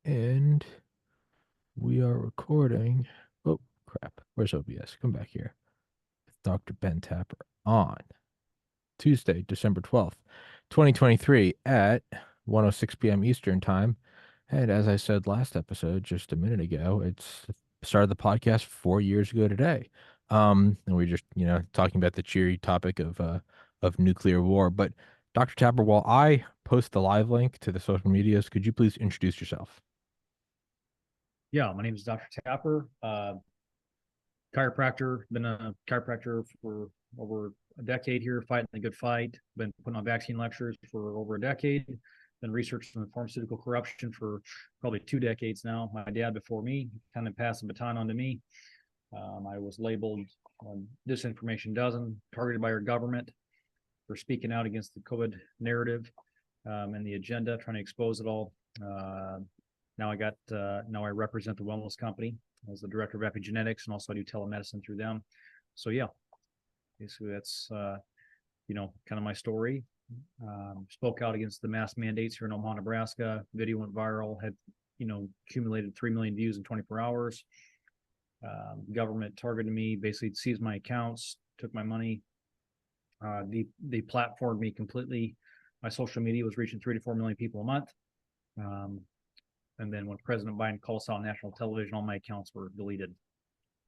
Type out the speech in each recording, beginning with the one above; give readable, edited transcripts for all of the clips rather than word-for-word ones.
And we are recording. Oh, crap. Where's OBS? Come back here. With Dr. Ben Tapper on Tuesday, December 12th, 2023 at 1:06 p.m. Eastern Time. And as I said last episode, just a minute ago, it's started the podcast 4 years ago today. And we're just, talking about the cheery topic of nuclear war. But Dr. Tapper, while I post the live link to the social medias, could you please introduce yourself? Yeah, my name is Dr. Tapper, chiropractor. Been a chiropractor for over a decade here, fighting the good fight. Been putting on vaccine lectures for over a decade. Been researching pharmaceutical corruption for probably 2 decades now. My dad before me kind of passed the baton on to me. I was labeled disinformation dozen, targeted by our government for speaking out against the COVID narrative and the agenda, trying to expose it all. Now I represent the wellness company as the director of Epigenetics, and also I do telemedicine through them. So yeah, basically that's kind of my story. Spoke out against the mask mandates here in Omaha, Nebraska. Video went viral, had accumulated 3 million views in 24 hours. Government targeted me, basically seized my accounts, took my money. They platformed me completely. My social media was reaching 3 to 4 million people a month. And then when President Biden calls out national television, all my accounts were deleted.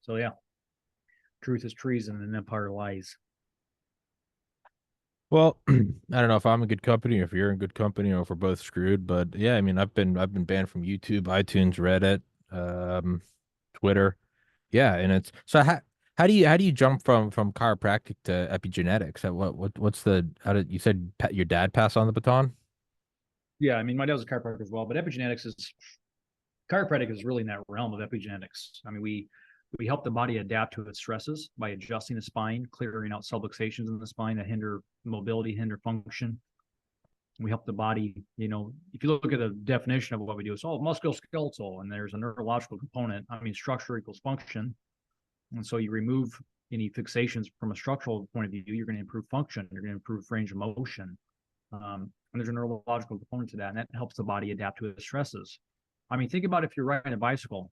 So yeah, truth is treason and empire lies. Well, I don't know if I'm in good company or if you're in good company or if we're both screwed, but yeah, I mean, I've been banned from YouTube, iTunes, Reddit, um, Twitter. Yeah, and it's so how do you jump from chiropractic to epigenetics? What's the how did you said your dad passed on the baton? Yeah, I mean, my dad was a chiropractor as well, but epigenetics is chiropractic is really in that realm of epigenetics. I mean, we help the body adapt to its stresses by adjusting the spine, clearing out subluxations in the spine that hinder mobility, hinder function. We help the body, if you look at the definition of what we do, it's all musculoskeletal, and there's a neurological component. I mean, structure equals function. And so you remove any fixations from a structural point of view, you're going to improve function, you're going to improve range of motion. And there's a neurological component to that, and that helps the body adapt to its stresses. I mean, think about if you're riding a bicycle,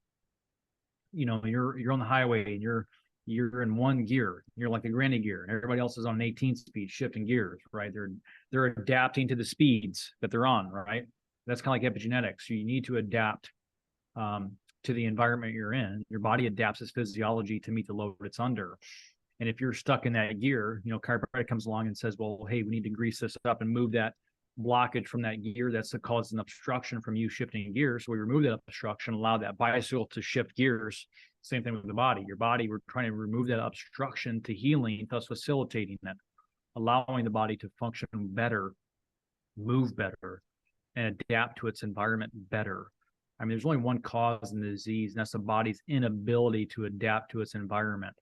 you're on the highway and you're in one gear, you're like the granny gear, and everybody else is on an 18 speed shifting gears, right? They're adapting to the speeds that they're on, right? That's kind of like epigenetics. You need to adapt to the environment you're in. Your body adapts its physiology to meet the load it's under. And if you're stuck in that gear, chiropractic comes along and says, well, hey, we need to grease this up and move that blockage from that gear that's causing obstruction from you shifting gears. So we remove that obstruction, allow that bicycle to shift gears. Same thing with the body. Your body, we're trying to remove that obstruction to healing, thus facilitating that, allowing the body to function better, move better, and adapt to its environment better. I mean, there's only one cause in the disease, and that's the body's inability to adapt to its environment.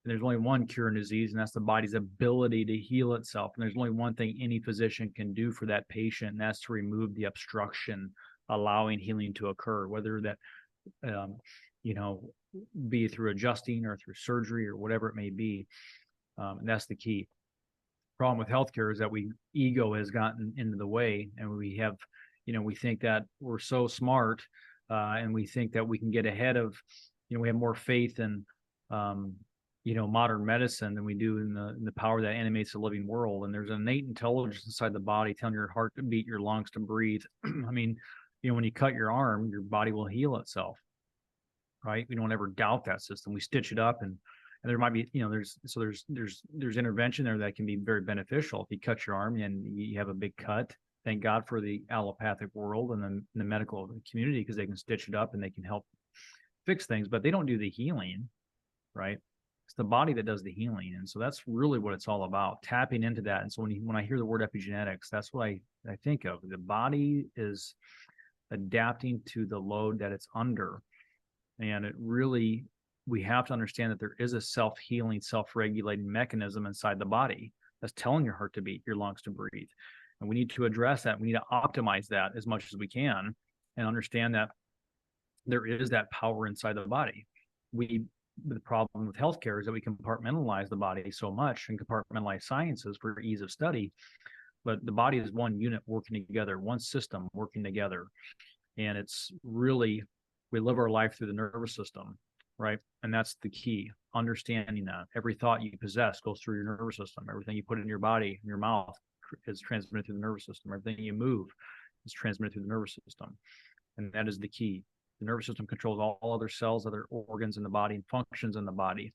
And there's only one cure in disease, and that's the body's ability to heal itself. And there's only one thing any physician can do for that patient, and that's to remove the obstruction, allowing healing to occur, whether that, you know, be through adjusting or through surgery or whatever it may be. And that's the key. Problem with healthcare is that ego has gotten into the way, and we have, we think that we're so smart, and we think that we can get ahead of, we have more faith in modern medicine than we do in the power that animates the living world. And there's an innate intelligence inside the body telling your heart to beat, your lungs to breathe. I mean, when you cut your arm, your body will heal itself, right? We don't ever doubt that system. We stitch it up, and there might be, there's intervention there that can be very beneficial. If you cut your arm and you have a big cut, thank God for the allopathic world and the medical community, because they can stitch it up and they can help fix things, but they don't do the healing, right? It's the body that does the healing. And so that's really what it's all about, tapping into that. And so when I hear the word epigenetics, that's what I think of. The body is adapting to the load that it's under. And we have to understand that there is a self-healing, self-regulating mechanism inside the body that's telling your heart to beat, your lungs to breathe. And we need to address that. We need to optimize that as much as we can and understand that there is that power inside the body. The problem with healthcare is that we compartmentalize the body so much and compartmentalize sciences for ease of study. But the body is one unit working together, one system working together. And it's really, we live our life through the nervous system, right? And that's the key, understanding that every thought you possess goes through your nervous system. Everything you put in your body, in your mouth, is transmitted through the nervous system. Everything you move is transmitted through the nervous system. And that is the key. The nervous system controls all other cells, other organs in the body, and functions in the body.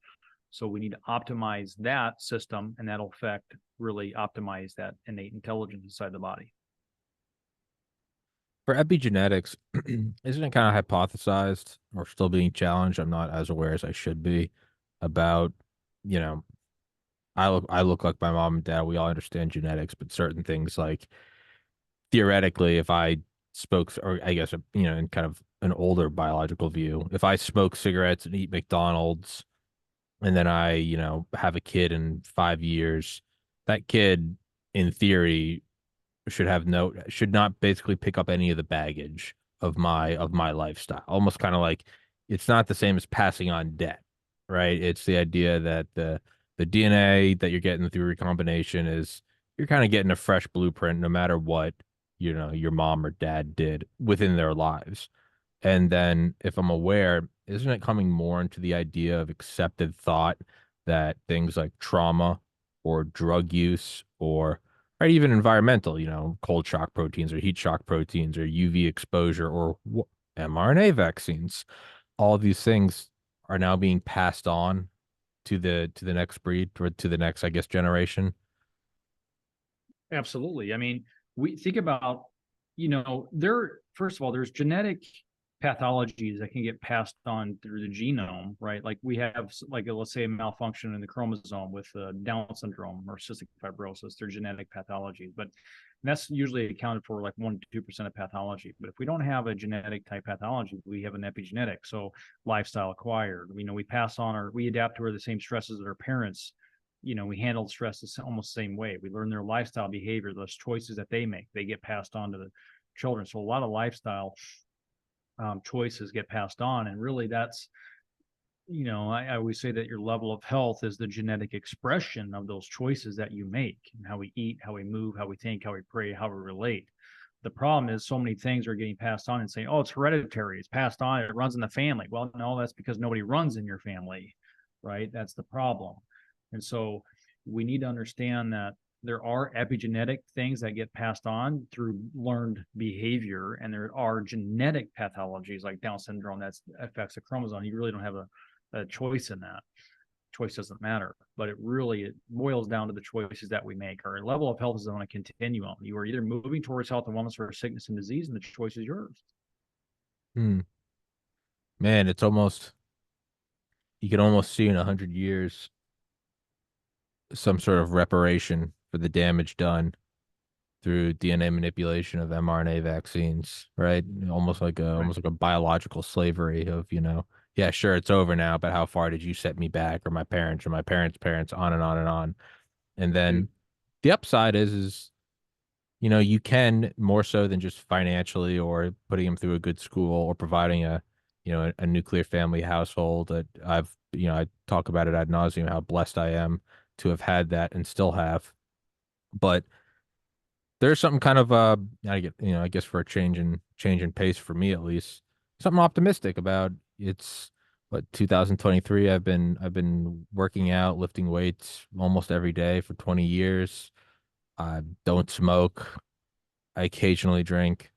So we need to optimize that system, and that'll affect, really optimize that innate intelligence inside the body. For epigenetics, isn't it kind of hypothesized or still being challenged? I'm not as aware as I should be about, you know, I look like my mom and dad. We all understand genetics, but certain things like theoretically, if I spoke, or I guess, in kind of an older biological view, if I smoke cigarettes and eat McDonald's, and then I, have a kid in 5 years, that kid, in theory, should not basically pick up any of the baggage of my lifestyle. Almost kind of like it's not the same as passing on debt, right? It's the idea that the DNA that you're getting through recombination is you're kind of getting a fresh blueprint no matter what, your mom or dad did within their lives. And then, if I'm aware, isn't it coming more into the idea of accepted thought that things like trauma or drug use or even environmental, cold shock proteins or heat shock proteins or UV exposure or mRNA vaccines, all of these things are now being passed on to the next breed or to the next, I guess, generation? Absolutely. I mean, we think about, there, first of all, there's genetic pathologies that can get passed on through the genome, right? Like we have, like, let's say a malfunction in the chromosome with Down syndrome or cystic fibrosis. They're genetic pathologies, but that's usually accounted for like 1 to 2% of pathology. But if we don't have a genetic type pathology, we have an epigenetic. So lifestyle acquired, we pass on, or we adapt to the same stresses that our parents, we handle stress almost the same way. We learn their lifestyle behavior, those choices that they make, they get passed on to the children. So a lot of lifestyle choices get passed on. And really that's, I always say that your level of health is the genetic expression of those choices that you make, and how we eat, how we move, how we think, how we pray, how we relate. The problem is so many things are getting passed on and saying, oh, it's hereditary, it's passed on, it runs in the family. Well, no, that's because nobody runs in your family, right? That's the problem. And so we need to understand that there are epigenetic things that get passed on through learned behavior, and there are genetic pathologies like Down syndrome that affects a chromosome. You really don't have a choice in that. Choice doesn't matter, but it boils down to the choices that we make. Our level of health is on a continuum. You are either moving towards health and wellness or sickness and disease, and the choice is yours. Hmm. Man, you can almost see in 100 years some sort of reparation for the damage done through DNA manipulation of mRNA vaccines, right? Right. Almost like a biological slavery of, yeah, sure, it's over now, but how far did you set me back, or my parents' parents, on and on and on. And then Dude, the upside is, you can more so than just financially or putting them through a good school or providing a nuclear family household that I talk about it ad nauseum, how blessed I am to have had that and still have. But there's something kind of I guess for a change in pace for me at least, something optimistic about it's what 2023. I've been working out, lifting weights almost every day for 20 years. I don't smoke. I occasionally drink.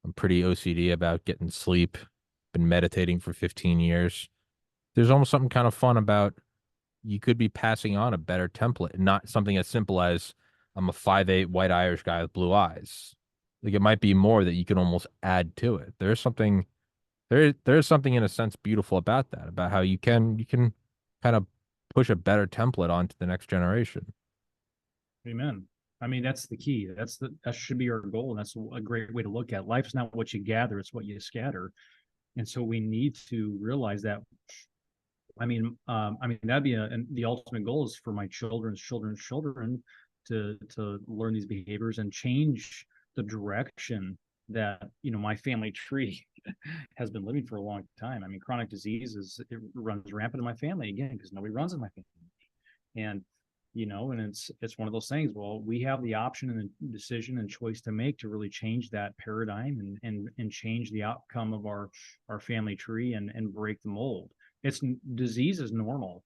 I'm pretty OCD about getting sleep. Been meditating for 15 years. There's almost something kind of fun about you could be passing on a better template, not something as simple as I'm a 5'8" white Irish guy with blue eyes. Like it might be more that you can almost add to it. There's something in a sense beautiful about that, about how you can kind of push a better template onto the next generation. amen. I mean, that's the key. That should be our goal, and that's a great way to look at it. Life's not what you gather; it's what you scatter. And so we need to realize that. That'd be and the ultimate goal is for my children's children to learn these behaviors and change the direction that my family tree has been living for a long time. I mean, chronic disease it runs rampant in my family again because nobody runs in my family, and and it's one of those things. Well, we have the option and the decision and choice to make to really change that paradigm and change the outcome of our family tree and break the mold. Disease is normal.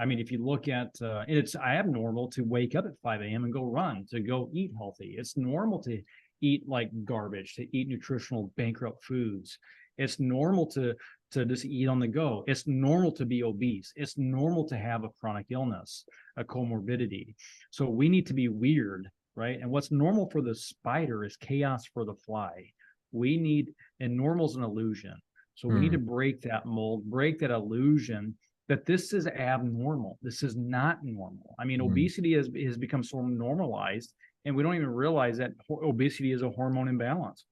I mean, if you look at it's abnormal to wake up at 5 a.m. and go run, to go eat healthy. It's normal to eat like garbage, to eat nutritional bankrupt foods. It's normal to just eat on the go. It's normal to be obese. It's normal to have a chronic illness, a comorbidity. So we need to be weird, right? And what's normal for the spider is chaos for the fly. And normal's an illusion. So we need to break that mold, break that illusion that this is abnormal. This is not normal. I mean, obesity has become so normalized, and we don't even realize that obesity is a hormone imbalance.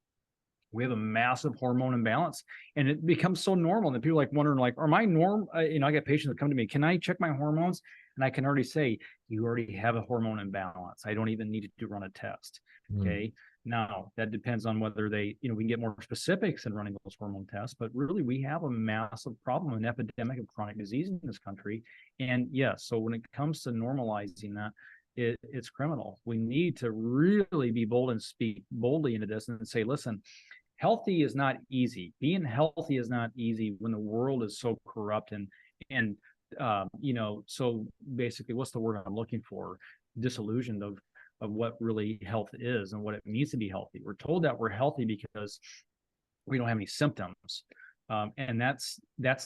We have a massive hormone imbalance, and it becomes so normal that people wondering, are my norm? I get patients that come to me, can I check my hormones? And I can already say, you already have a hormone imbalance. I don't even need to run a test. Okay. Now that depends on whether we can get more specifics in running those hormone tests, but really we have a massive problem, an epidemic of chronic disease in this country. And yes, so when it comes to normalizing that, it's criminal. We need to really be bold and speak boldly into this and say, listen, healthy is not easy. Being healthy is not easy when the world is so corrupt and so basically, what's the word I'm looking for? Disillusioned of what really health is and what it means to be healthy. We're told that we're healthy because we don't have any symptoms, and that's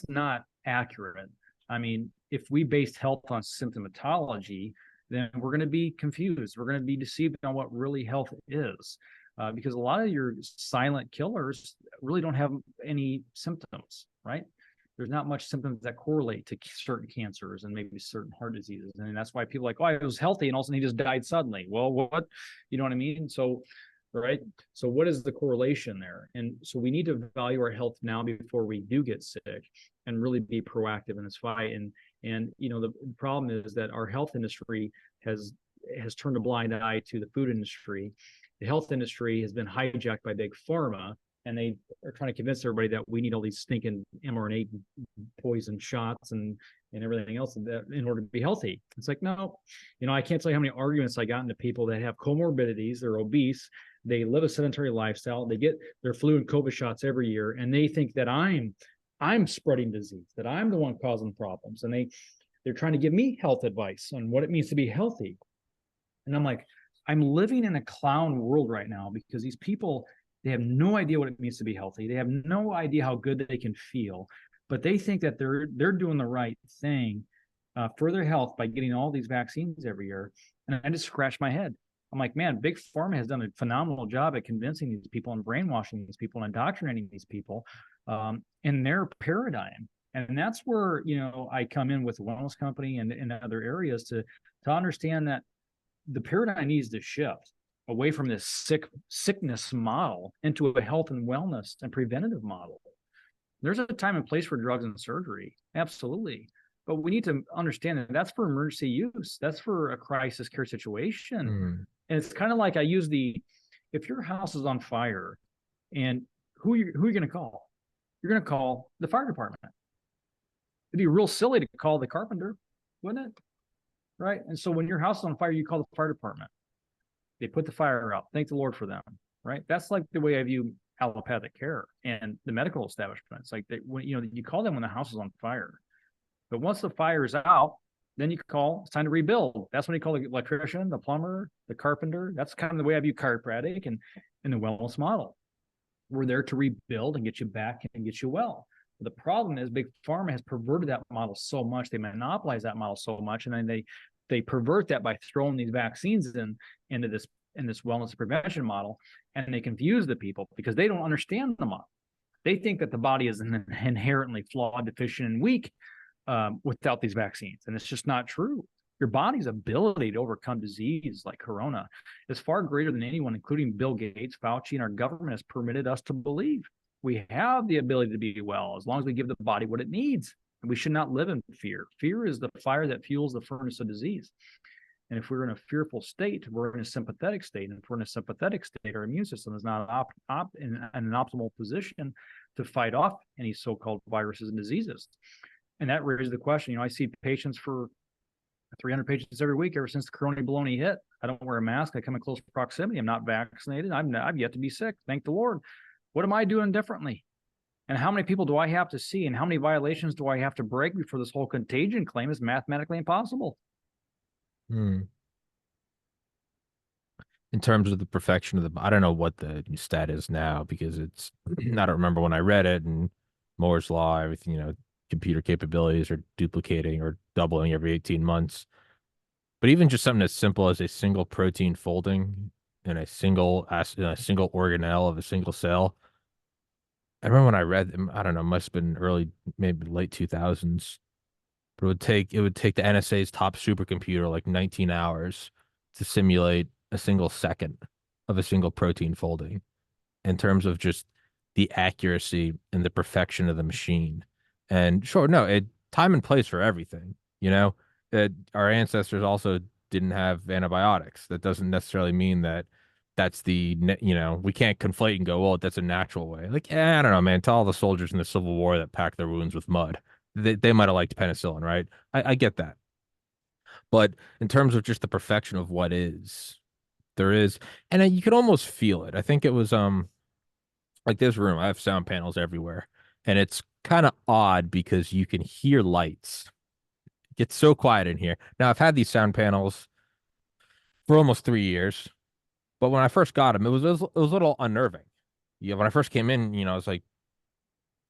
not accurate. I mean, if we based health on symptomatology, then we're going to be confused. We're going to be deceived on what really health is. Because a lot of your silent killers really don't have any symptoms, right? There's not much symptoms that correlate to certain cancers and maybe certain heart diseases. And that's why people are like, oh, I was healthy and all of a sudden he just died suddenly. Well, what? You know what I mean? So, right. So what is the correlation there? And so we need to value our health now before we do get sick and really be proactive in this fight. And the problem is that our health industry has turned a blind eye to the food industry. The health industry has been hijacked by big pharma, and they are trying to convince everybody that we need all these stinking mRNA poison shots and everything else in order to be healthy. It's like, no, I can't tell you how many arguments I got into people that have comorbidities, they're obese, they live a sedentary lifestyle, they get their flu and COVID shots every year, and they think that I'm spreading disease, that I'm the one causing problems, and they're trying to give me health advice on what it means to be healthy. And I'm like, I'm living in a clown world right now because these people, they have no idea what it means to be healthy. They have no idea how good they can feel, but they think that they're doing the right thing for their health by getting all these vaccines every year. And I just scratch my head. I'm like, man, Big Pharma has done a phenomenal job at convincing these people and brainwashing these people and indoctrinating these people in their paradigm. And that's where, I come in with the wellness company and other areas to understand that the paradigm needs to shift away from this sickness model into a health and wellness and preventative model. There's a time and place for drugs and surgery, absolutely, but we need to understand that that's for emergency use. That's for a crisis care situation. And it's kind of like I use if your house is on fire, and who are you going to call? You're going to call the fire department. It'd be real silly to call the carpenter, wouldn't it? Right. And so when your house is on fire, you call the fire department. They put the fire out. Thank the Lord for them. Right. That's like the way I view allopathic care and the medical establishment. It's like you call them when the house is on fire. But once the fire is out, then you call, it's time to rebuild. That's when you call the electrician, the plumber, the carpenter. That's kind of the way I view chiropractic and the wellness model. We're there to rebuild and get you back and get you well. The problem is Big Pharma has perverted that model so much. They monopolize that model so much, and then they pervert that by throwing these vaccines into this wellness prevention model, and they confuse the people because they don't understand the model. They think that the body is inherently flawed, deficient, and weak without these vaccines, and it's just not true. Your body's ability to overcome disease like corona is far greater than anyone, including Bill Gates, Fauci, and our government has permitted us to believe. We have the ability to be well as long as we give the body what it needs. And we should not live in fear. Fear is the fire that fuels the furnace of disease. And if we're in a fearful state, we're in a sympathetic state. And if we're in a sympathetic state, our immune system is not in an optimal position to fight off any so-called viruses and diseases. And that raises the question, I see patients for 300 patients every week ever since the corona baloney hit. I don't wear a mask. I come in close proximity. I'm not vaccinated. I've yet to be sick. Thank the Lord. What am I doing differently? And how many people do I have to see? And how many violations do I have to break before this whole contagion claim is mathematically impossible? Hmm. In terms of the perfection of I don't know what the stat is now because it's, I don't remember when I read it, and Moore's law, everything, computer capabilities are duplicating or doubling every 18 months. But even just something as simple as a single protein folding in a single organelle of a single cell. I remember when I read them, I don't know, must have been early, maybe late 2000s. But it would take the NSA's top supercomputer like 19 hours to simulate a single second of a single protein folding in terms of just the accuracy and the perfection of the machine. And sure, no, time and place for everything, our ancestors also didn't have antibiotics. That doesn't necessarily mean that that's we can't conflate and go, well, that's a natural way. Like, I don't know, man. Tell all the soldiers in the Civil War that packed their wounds with mud. They might have liked penicillin, right? I get that. But in terms of just the perfection of what is, there is, and you could almost feel it. I think it was like this room. I have sound panels everywhere, and it's kind of odd because you can hear lights. It gets so quiet in here. Now I've had these sound panels for almost 3 years, but when I first got them, it was a little unnerving. Yeah, when I first came in, I was like,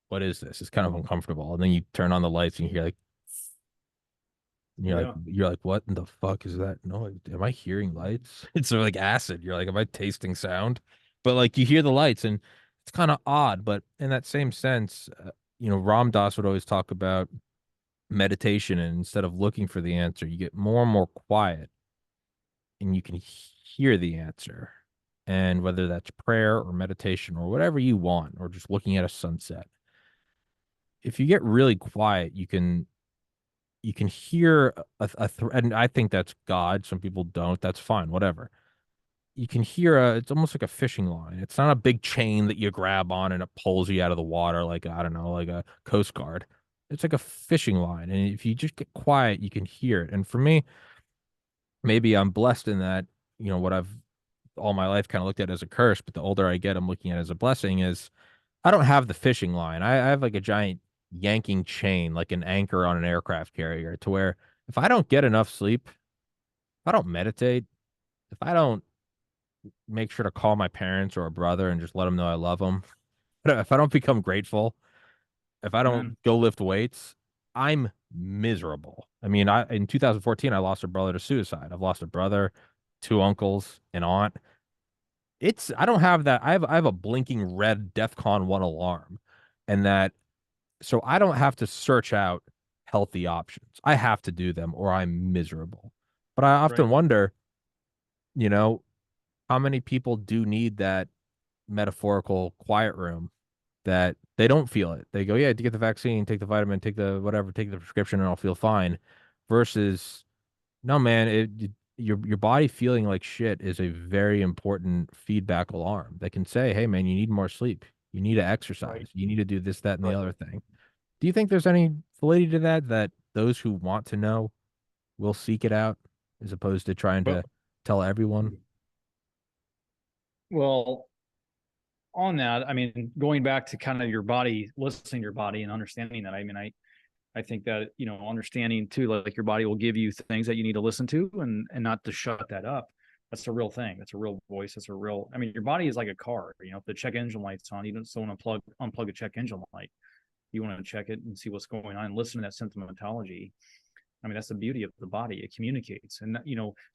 "What is this?" It's kind of uncomfortable, and then you turn on the lights and you hear like, and you're like, Yeah. you're like, what in the fuck is that noise? Am I hearing lights? It's like acid. You're like, am I tasting sound? But like you hear the lights, and it's kind of odd. But in that same sense, Ram Dass would always talk about meditation, and instead of looking for the answer, you get more and more quiet, and you can hear the answer. And whether that's prayer or meditation or whatever you want, or just looking at a sunset, if you get really quiet, you can hear and I think that's God. Some people don't. That's fine, whatever. You can hear it's almost like a fishing line. It's not a big chain that you grab on and it pulls you out of the water like, I don't know, like a Coast Guard. It's like a fishing line. And if you just get quiet, you can hear it. And for me, maybe I'm blessed in that, what I've all my life kind of looked at as a curse, but the older I get, I'm looking at it as a blessing is I don't have the fishing line. I have like a giant yanking chain, like an anchor on an aircraft carrier, to where if I don't get enough sleep, if I don't meditate, if I don't make sure to call my parents or a brother and just let them know I love them, if I don't become grateful, if I don't Amen. go lift weights, I'm miserable. I mean, I in 2014, I lost a brother to suicide. I've lost a brother, two uncles, an aunt. I don't have that. I have a blinking red DEFCON 1 alarm, and that so I don't have to search out healthy options. I have to do them or I'm miserable. But I often Right. wonder, you know, how many people do need that metaphorical quiet room that they don't feel it. They go, yeah, to get the vaccine, take the vitamin, take the whatever, take the prescription, and I'll feel fine. Versus, no, man, your body feeling like shit is a very important feedback alarm that can say, hey, man, you need more sleep. You need to Right. exercise. You need to do this, that, and the Right. other thing. Do you think there's any validity to that, that those who want to know will seek it out as opposed to trying Well, to tell everyone? well, on that, I mean, going back to kind of your body, listening to your body and understanding that, I mean, I think that, understanding too, like your body will give you things that you need to listen to and not to shut that up. That's a real thing. That's a real voice. That's a real, I mean, your body is like a car, if the check engine light's on, you don't still want to unplug a check engine light. You want to check it and see what's going on and listen to that symptomatology. I mean, that's the beauty of the body. It communicates. And,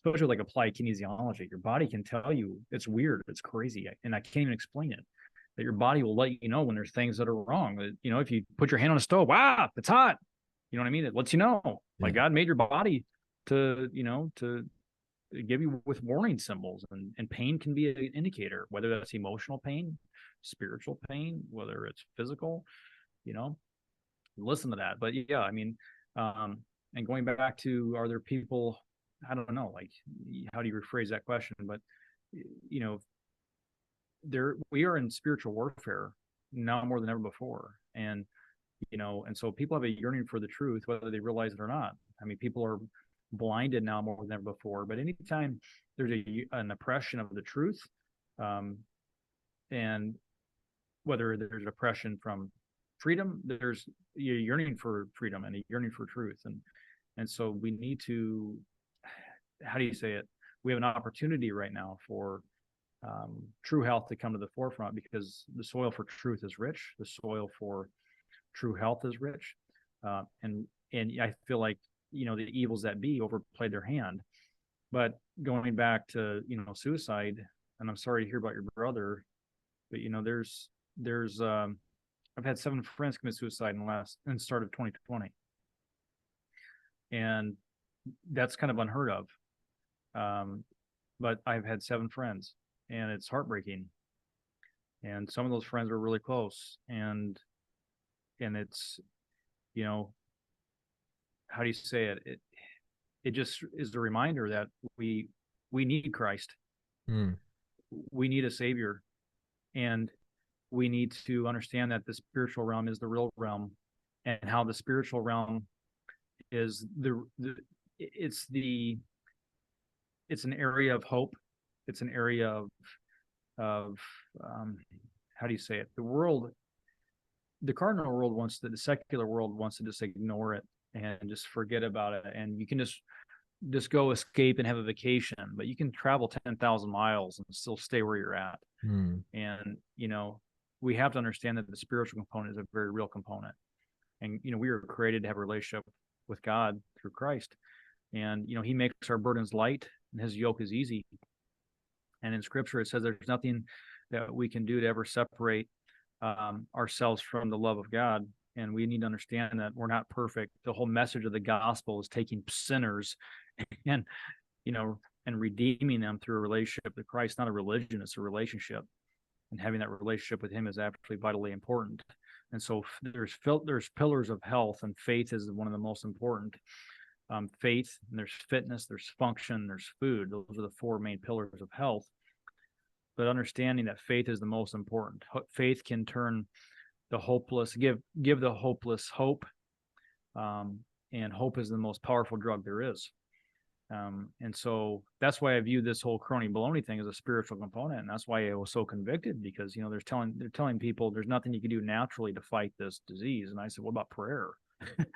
especially like applied kinesiology, your body can tell you it's weird, it's crazy, and I can't even explain it. That your body will let you know when there's things that are wrong. That, if you put your hand on a stove, wow, it's hot. You know what I mean? It lets you know. Like Yeah. God made your body to give you with warning symbols, and pain can be an indicator, whether that's emotional pain, spiritual pain, whether it's physical, you know, listen to that. But yeah, I mean, um, and going back to, are there people, I don't know, like, how do you rephrase that question? But, you know, we are in spiritual warfare now more than ever before. And so people have a yearning for the truth, whether they realize it or not. I mean, people are blinded now more than ever before. But anytime there's an oppression of the truth, and whether there's oppression from freedom, there's a yearning for freedom and a yearning for truth. And so we need to, how do you say it? We have an opportunity right now for true health to come to the forefront, because the soil for truth is rich. The soil for true health is rich. And I feel like, the evils that be overplayed their hand. But going back to, suicide, and I'm sorry to hear about your brother, but, there's I've had 7 friends commit suicide in the start of 2020. And that's kind of unheard of. But I've had 7 friends, and it's heartbreaking. And some of those friends are really close, and it's, how do you say it? It just is a reminder that we need Christ. We need a savior, and we need to understand that the spiritual realm is the real realm, and how the spiritual realm is it's an area of hope. It's an area of how do you say it? The cardinal world the secular world wants to just ignore it and just forget about it. And you can just go escape and have a vacation, but you can travel 10,000 miles and still stay where you're at. And, we have to understand that the spiritual component is a very real component. And, we were created to have a relationship with God through Christ. And, he makes our burdens light and his yoke is easy. And in scripture, it says there's nothing that we can do to ever separate ourselves from the love of God. And we need to understand that we're not perfect. The whole message of the gospel is taking sinners and, and redeeming them through a relationship with Christ, not a religion, it's a relationship. And having that relationship with him is actually vitally important. And so there's pillars of health, and faith is one of the most important. Faith, and there's fitness, there's function, there's food. Those are the 4 main pillars of health. But understanding that faith is the most important. Faith can turn the hopeless, give the hopeless hope. And hope is the most powerful drug there is. And so that's why I view this whole crony baloney thing as a spiritual component. And that's why I was so convicted, because, they're telling people there's nothing you can do naturally to fight this disease. And I said, what about prayer?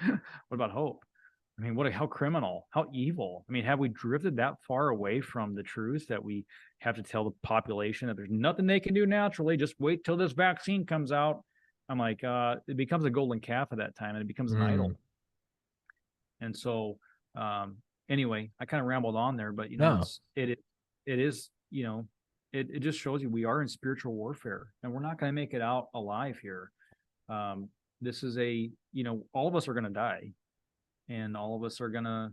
What about hope? I mean, how criminal, how evil. I mean, have we drifted that far away from the truth that we have to tell the population that there's nothing they can do naturally? Just wait till this vaccine comes out. I'm like, it becomes a golden calf at that time, and it becomes an idol. And so, anyway, I kind of rambled on there, but it is, it just shows you we are in spiritual warfare, and we're not going to make it out alive here. This is all of us are going to die, and all of us are going to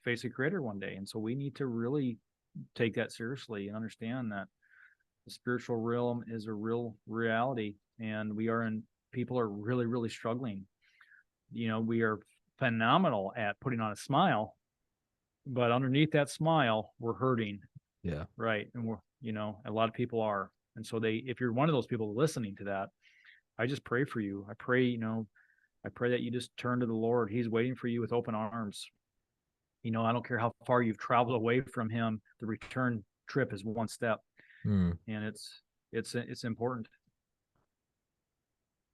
face a creator one day. And so we need to really take that seriously and understand that the spiritual realm is a real reality, and people are really, really struggling. We are phenomenal at putting on a smile, but underneath that smile, we're hurting. Yeah. Right. And we're, a lot of people are. And so if you're one of those people listening to that, I just pray for you. I pray that you just turn to the Lord. He's waiting for you with open arms. I don't care how far you've traveled away from him. The return trip is one step. And it's important.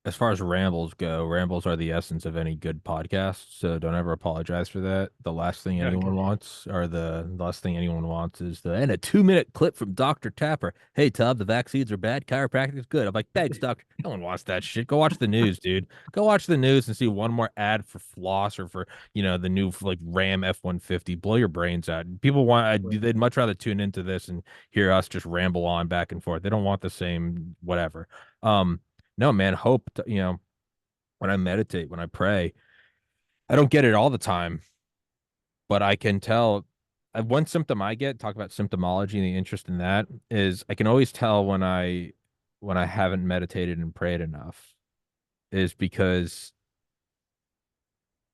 As far as rambles go, rambles are the essence of any good podcast. So don't ever apologize for that. The last thing anyone wants, or the last thing anyone wants, is and a 2-minute clip from Dr. Tapper. Hey, Tub, the vaccines are bad. Chiropractic is good. I'm like, thanks, doctor. No one wants that shit. Go watch the news, dude. Go watch the news and see one more ad for floss or for, the new Ram F-150. Blow your brains out. People they'd much rather tune into this and hear us just ramble on back and forth. They don't want the same whatever. No, man, hope, when I meditate, when I pray, I don't get it all the time, but I can tell. One symptom I get, talk about symptomology and the interest in that, is I can always tell when I haven't meditated and prayed enough, is because,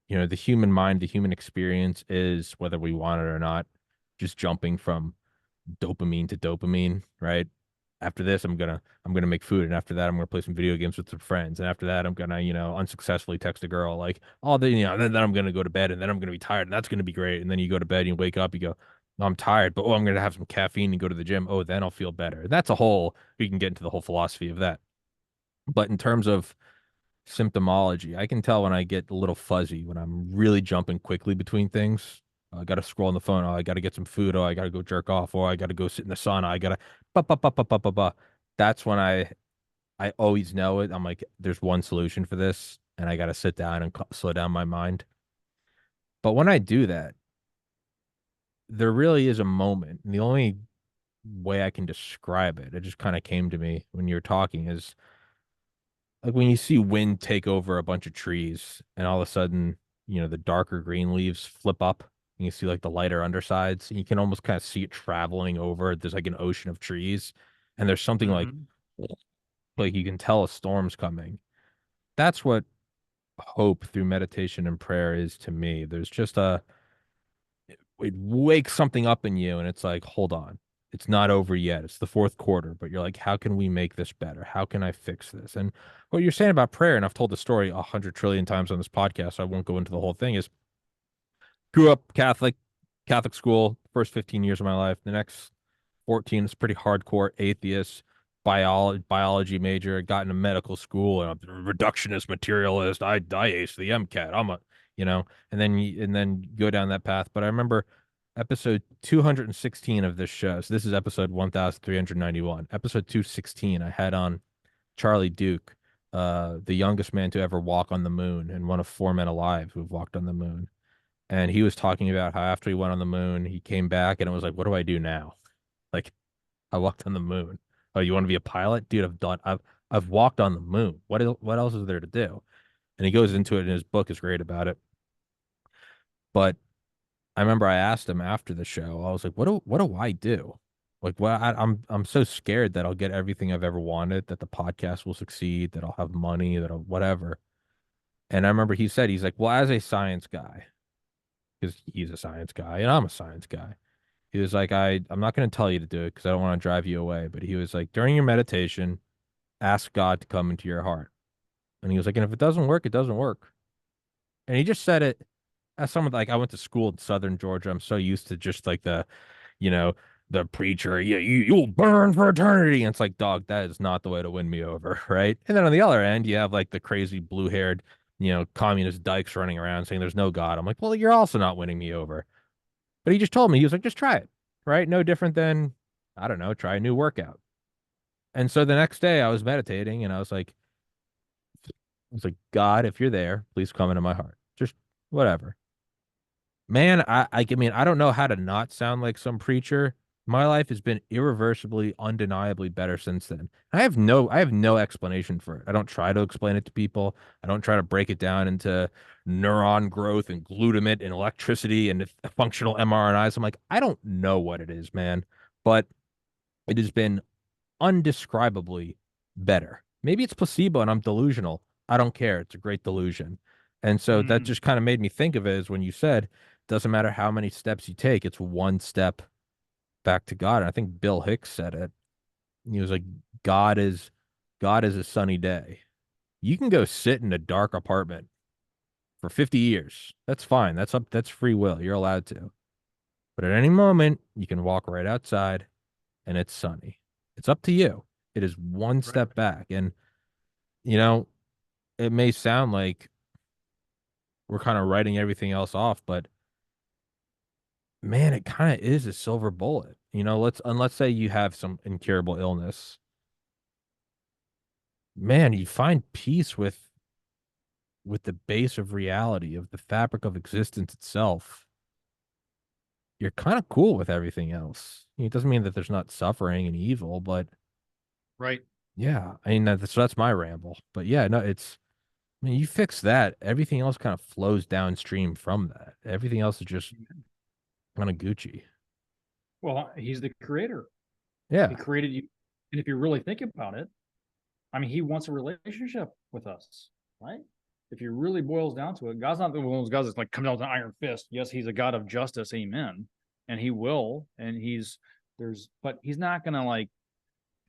the human mind, the human experience is, whether we want it or not, just jumping from dopamine to dopamine, right? after this, I'm gonna make food, and after that, I'm gonna play some video games with some friends, and after that, I'm gonna unsuccessfully text a girl like all the then I'm gonna go to bed, and then I'm gonna be tired, and that's gonna be great. And then you go to bed, and you wake up, you go, "Oh, I'm tired, but I'm gonna have some caffeine and go to the gym. Oh, then I'll feel better." And that's a whole we can get into the whole philosophy of that. But in terms of symptomology, I can tell when I get a little fuzzy, when I'm really jumping quickly between things. I got to scroll on the phone. Oh, I got to get some food. Oh, I got to go jerk off. Or I got to go sit in the sauna. I got to, That's when I always know it. I'm like, there's one solution for this, and I got to sit down and slow down my mind. But when I do that, there really is a moment. And the only way I can describe it, it just kind of came to me when you were talking, is like when you see wind take over a bunch of trees and all of a sudden, the darker green leaves flip up and you see like the lighter undersides and you can almost kind of see it traveling over. There's like an ocean of trees and there's something Mm-hmm. like you can tell a storm's coming. That's what hope through meditation and prayer is to me. There's just it wakes something up in you and it's like, hold on. It's not over yet. It's the fourth quarter, but you're like, how can we make this better? How can I fix this? And what you're saying about prayer, and I've told the story 100 trillion times on this podcast, so I won't go into the whole thing, is grew up Catholic school, first 15 years of my life. The next 14 is pretty hardcore atheist, biology major, got into medical school, and I'm a reductionist materialist. I aced the MCAT. I'm a, and then go down that path. But I remember episode 216 of this show. So this is episode 1391. Episode 216, I had on Charlie Duke, the youngest man to ever walk on the moon and one of four men alive who have walked on the moon. And he was talking about how after he went on the moon, he came back and it was like, what do I do now? Like, I walked on the moon. Oh, you want to be a pilot? Dude, I've walked on the moon. What else is there to do? And he goes into it and his book is great about it. But I remember I asked him after the show, I was like, what do I do? Like, I'm so scared that I'll get everything I've ever wanted, that the podcast will succeed, that I'll have money, that I'll whatever. And I remember he said, he's like, well, as a science guy, because he's a science guy and I'm a science guy. He was like, I'm not going to tell you to do it because I don't want to drive you away. But he was like, during your meditation, ask God to come into your heart. And he was like, and if it doesn't work, it doesn't work. And he just said it as someone like I went to school in Southern Georgia. I'm so used to just like you know, the preacher, yeah, you'll burn for eternity. And it's like, dog, that is not the way to win me over, right? And then on the other end, you have like the crazy blue-haired, communist dykes running around saying there's no God. I'm like, well, you're also not winning me over. But he just told me, he was like, just try it, right? No different than, I don't know, try a new workout. And so the next day I was meditating and I was like, God, if you're there, please come into my heart. Just whatever. Man, I mean, I don't know how to not sound like some preacher. My life has been irreversibly, undeniably better since then. I have no explanation for it. I don't try to explain it to people. I don't try to break it down into neuron growth and glutamate and electricity and functional mRNAs. I'm like, I don't know what it is, man, but it has been undescribably better. Maybe it's placebo and I'm delusional. I don't care. It's a great delusion. And so that Mm-hmm. just kind of made me think of it as when you said, doesn't matter how many steps you take, it's one step back to God. And I think Bill Hicks said it. He was like, God is God is a sunny day. You can go sit in a dark apartment for 50 years. That's fine. That's free will. You're allowed to. But at any moment, you can walk right outside and it's sunny. It's up to you. It is one Right. step back. And, you know, it may sound like we're kind of writing everything else off, but man, it kind of is a silver bullet. Let's say you have some incurable illness. Man, you find peace with the base of reality, of the fabric of existence itself. You're kind of cool with everything else. It doesn't mean that there's not suffering and evil, but Right. yeah, I mean that's my ramble. But yeah, no, I mean, you fix that, everything else kind of flows downstream from that. Everything else is just kind of Gucci. Well, he's the creator. He Yeah. created you. And if you really think about it, I mean, he wants a relationship with us, right? If you really boils down to it, God's not one of those guys that's like coming out with an iron fist. Yes, he's a God of justice, amen. And he will, and but he's not gonna like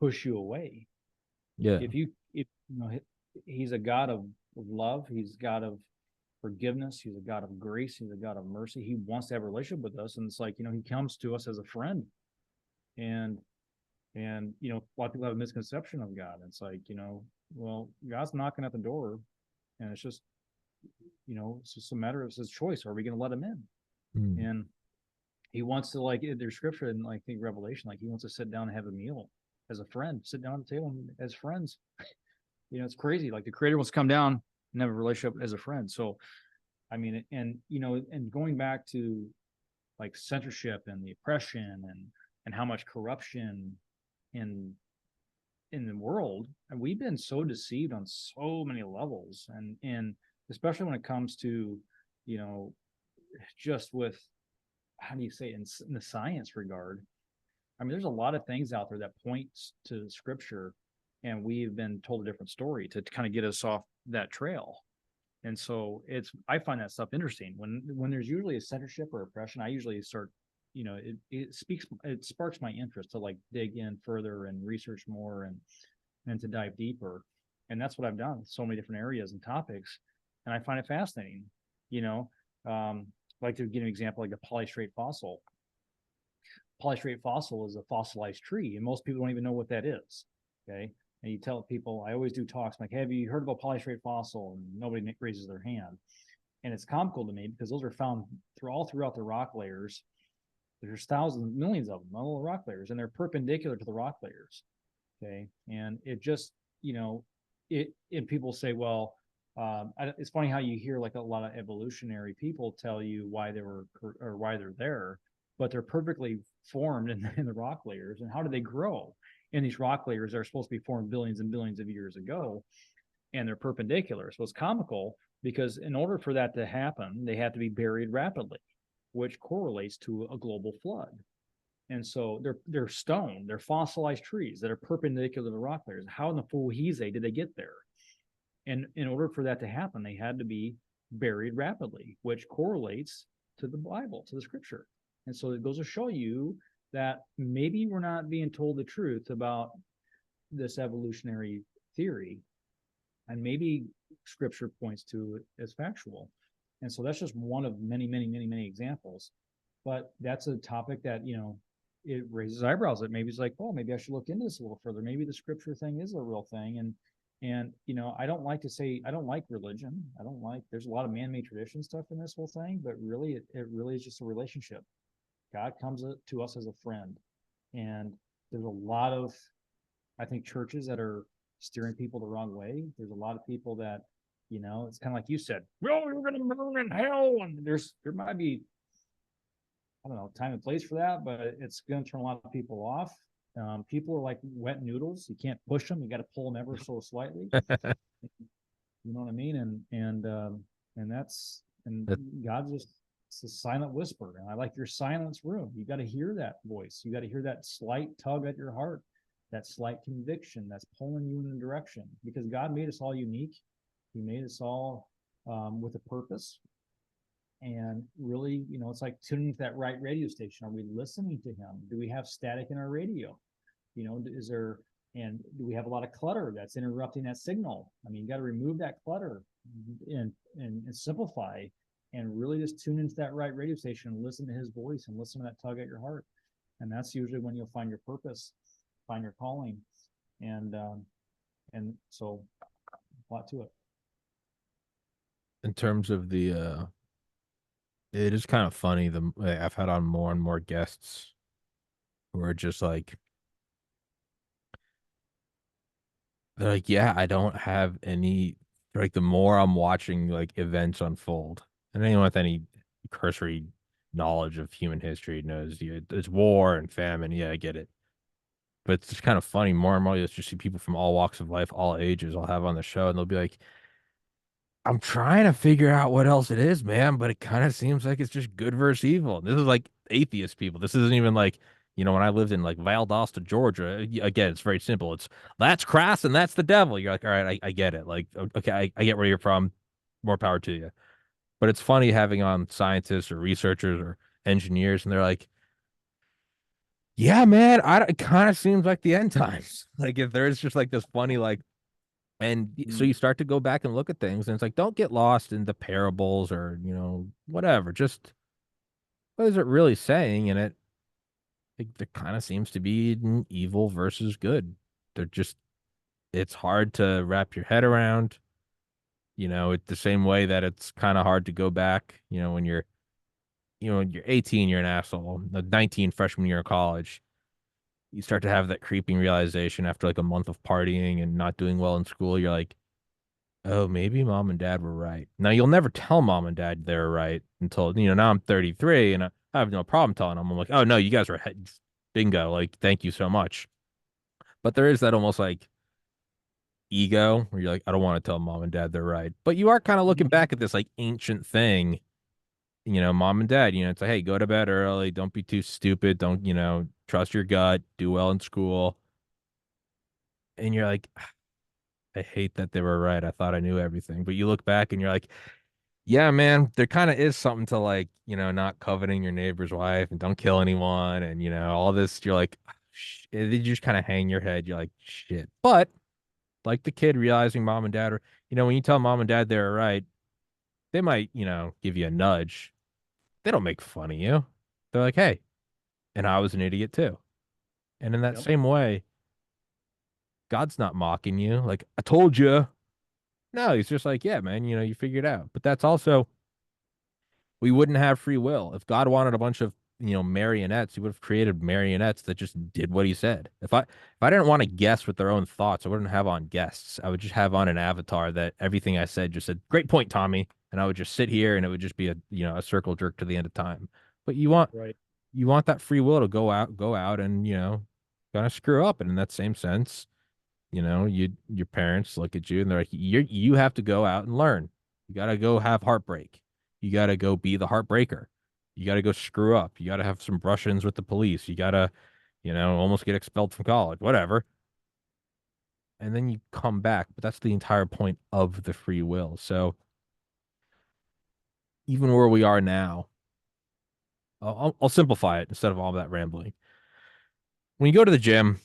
push you away. Yeah. If he's a God of love, he's a God of forgiveness, he's a God of grace, he's a God of mercy. He wants to have a relationship with us, and it's like, he comes to us as a friend. And a lot of people have a misconception of God. It's like, well, God's knocking at the door, and it's just, it's just a matter of his choice. Are we going to let him in? Mm. And he wants to, like, there's scripture in, like, the Revelation, like, he wants to sit down and have a meal as a friend, sit down at the table as friends. It's crazy. Like, the creator wants to come down and have a relationship as a friend. So, I mean, and going back to, like, censorship and the oppression and how much corruption in in the world, and we've been so deceived on so many levels, and especially when it comes to, you know just with, how do you say it, in the science regard. I mean, there's a lot of things out there that points to scripture, and we've been told a different story to kind of get us off that trail. And so I find that stuff interesting. When there's usually a censorship or oppression, I usually start, it sparks my interest to, like, dig in further and research more, and to dive deeper. And that's what I've done with so many different areas and topics. And I find it fascinating. You know, I'd like to give an example, like the polystrate fossil. Polystrate fossil is a fossilized tree, and most people don't even know what that is. Okay. And you tell people, I always do talks like, have you heard about polystrate fossil? And nobody raises their hand. And it's comical to me because those are found all throughout the rock layers. There's thousands, millions of them, all the rock layers, and they're perpendicular to the rock layers. Okay. And it just, and people say, well, it's funny how you hear, like, a lot of evolutionary people tell you why they were, or why they're there, but they're perfectly formed in the rock layers. And how do they grow in these rock layers that are supposed to be formed billions and billions of years ago? And they're perpendicular. So it's comical because in order for that to happen, they have to be buried rapidly, which correlates to a global flood. And so they're stone, they're fossilized trees that are perpendicular to the rock layers. How in the Fujize did they get there? And in order for that to happen, they had to be buried rapidly, which correlates to the Bible, to the scripture. And so it goes to show you that maybe we're not being told the truth about this evolutionary theory, and maybe scripture points to it as factual. And so that's just one of many, many, many, many examples. But that's a topic that, it raises eyebrows. That maybe it's like, oh, maybe I should look into this a little further. Maybe the scripture thing is a real thing. And I don't like to say, I don't like religion. There's a lot of man-made tradition stuff in this whole thing, but really, it really is just a relationship. God comes to us as a friend. And there's a lot of, I think, churches that are steering people the wrong way. There's a lot of people that, it's kind of like you said, well, you're going to burn in hell. And there might be, I don't know, time and place for that, but it's going to turn a lot of people off. People are like wet noodles. You can't push them. You got to pull them ever so slightly. You know what I mean? And that's, and God just, it's a silent whisper. And I like your silence room. You got to hear that voice. You got to hear that slight tug at your heart, that slight conviction that's pulling you in a direction, because God made us all unique. He made us all with a purpose. And really, it's like tuning to that right radio station. Are we listening to him? Do we have static in our radio? Is there, and do we have a lot of clutter that's interrupting that signal? I mean, you got to remove that clutter and simplify, and really just tune into that right radio station and listen to his voice and listen to that tug at your heart. And that's usually when you'll find your purpose, find your calling. And so a lot to it. In terms of it is kind of funny. I've had on more and more guests who are just like, they're like, yeah, I don't have any. Like, the more I'm watching, like, events unfold, and anyone with any cursory knowledge of human history knows, it's war and famine. Yeah, I get it. But it's just kind of funny. More and more, you just see people from all walks of life, all ages, I'll have on the show, and they'll be like, I'm trying to figure out what else it is, man, but it kind of seems like it's just good versus evil. This is like atheist people. This isn't even like, when I lived in, like, Valdosta, Georgia, again, it's very simple. That's crass and that's the devil. You're like, all right, I get it. Like, okay, I get where you're from. More power to you. But it's funny having on scientists or researchers or engineers, and they're like, Yeah, man. It kind of seems like the end times. Like if there's just like this funny like, and so Mm. you start to go back and look at things, and it's like don't get lost in the parables or whatever. Just what is it really saying? And there kind of seems to be an evil versus good. They're just it's hard to wrap your head around. It's the same way that it's kind of hard to go back. When you're 18, you're an asshole. The 19 freshman year of college, you start to have that creeping realization after like a month of partying and not doing well in school. You're like, oh, maybe mom and dad were right. Now you'll never tell mom and dad they're right until, now I'm 33 and I have no problem telling them. I'm like, oh no, you guys are bingo. Like, thank you so much. But there is that almost like ego where you're like, I don't want to tell mom and dad they're right. But you are kind of looking Mhm. back at this like ancient thing, mom and dad, it's like, hey, go to bed early. Don't be too stupid. Don't, trust your gut. Do well in school. And you're like, I hate that they were right. I thought I knew everything. But you look back and you're like, yeah, man, there kind of is something to like, not coveting your neighbor's wife and don't kill anyone. And, all this, you're like, you just kind of hang your head. You're like, shit. But like the kid realizing mom and dad are, when you tell mom and dad they're right, they might, give you a nudge. They don't make fun of you. They're like, hey, and I was an idiot too. And in that Yep. same way, God's not mocking you. Like, I told you. No, he's just like, yeah, man, you figured it out. But that's also, we wouldn't have free will. If God wanted a bunch of, marionettes, he would have created marionettes that just did what he said. If I didn't want to guess with their own thoughts, I wouldn't have on guests. I would just have on an avatar that everything I said just said, great point, Tommy. And I would just sit here and it would just be a circle jerk to the end of time. But Right. you want that free will to go out and, kind of screw up. And in that same sense, your parents look at you and they're like, you have to go out and learn. You got to go have heartbreak. You got to go be the heartbreaker. You got to go screw up. You got to have some brush-ins with the police. You got to, almost get expelled from college, whatever. And then you come back. But that's the entire point of the free will. So even where we are now, I'll simplify it instead of all that rambling. When you go to the gym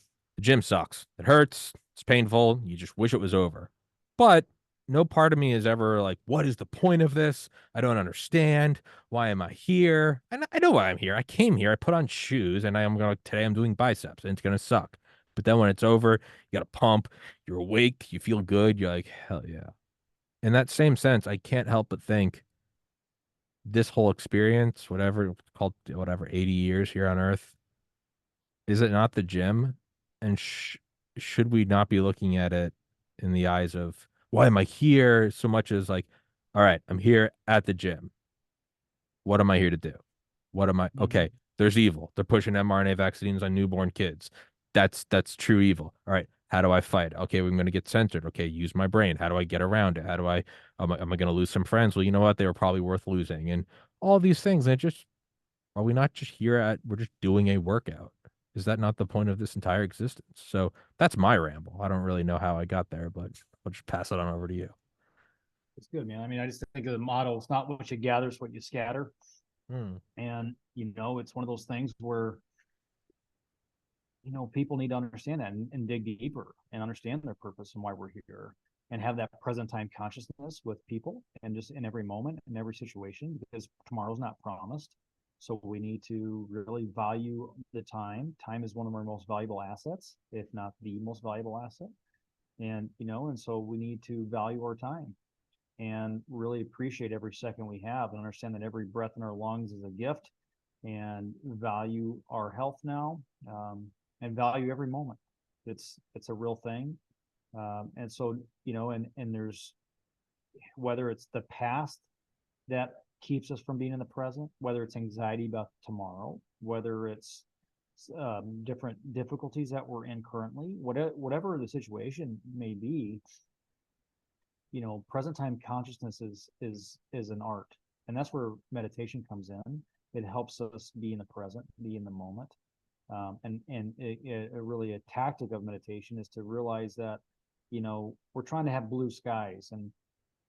sucks. It hurts. It's painful. You just wish it was over. But no part of me is ever like, what is the point of this? I don't understand. Why am I here? And I know why I'm here. I came here. I put on shoes and today I'm doing biceps and it's going to suck. But then when it's over, you got to pump. You're awake. You feel good. You're like, hell yeah. In that same sense, I can't help but think this whole experience, whatever it's called, whatever, 80 years here on Earth, is it not the gym? And should we not be looking at it in the eyes of why am I here so much as like, all right, I'm here at the gym. What am I here to do? What am I? Okay, Mhm. there's evil. They're pushing mRNA vaccines on newborn kids. That's true evil. All right, how do I fight? Okay, I'm going to get censored. Okay, use my brain. How do I get around it? How do I? Am I going to lose some friends? Well, you know what? They were probably worth losing, and all these things. And it just are we not just we're just doing a workout? Is that not the point of this entire existence? So that's my ramble. I don't really know how I got there, but I'll just pass it on over to you. It's good, man. I mean, I just think of the motto, it's not what you gather, it's what you scatter. Hmm. And, it's one of those things where, people need to understand that and dig deeper and understand their purpose and why we're here and have that present time consciousness with people and just in every moment, in every situation, because tomorrow's not promised. So we need to really value the time. Time is one of our most valuable assets, if not the most valuable asset. And so we need to value our time and really appreciate every second we have and understand that every breath in our lungs is a gift and value our health now, and value every moment. It's a real thing. And so, and there's, whether it's the past that keeps us from being in the present, whether it's anxiety about tomorrow, whether it's different difficulties that we're in currently, whatever the situation may be, present time consciousness is an art, and that's where meditation comes in. It helps us be in the present, be in the moment. And really a tactic of meditation is to realize that we're trying to have blue skies, and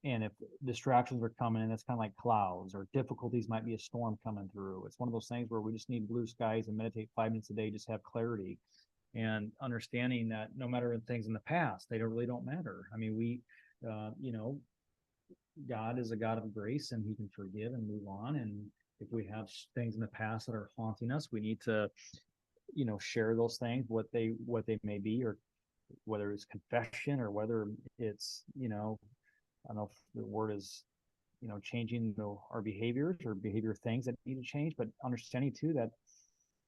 and if distractions are coming in, it's kind of like clouds, or difficulties might be a storm coming through. It's one of those things where we just need blue skies and meditate 5 minutes a day, just have clarity, and understanding that no matter things in the past, they don't really don't matter. I mean, you know, God is a God of grace, and He can forgive and move on. And if we have things in the past that are haunting us, we need to, share those things, what they may be, or whether it's confession, or whether it's, I don't know if the word is, changing our behaviors, or behavior things that need to change, but understanding too that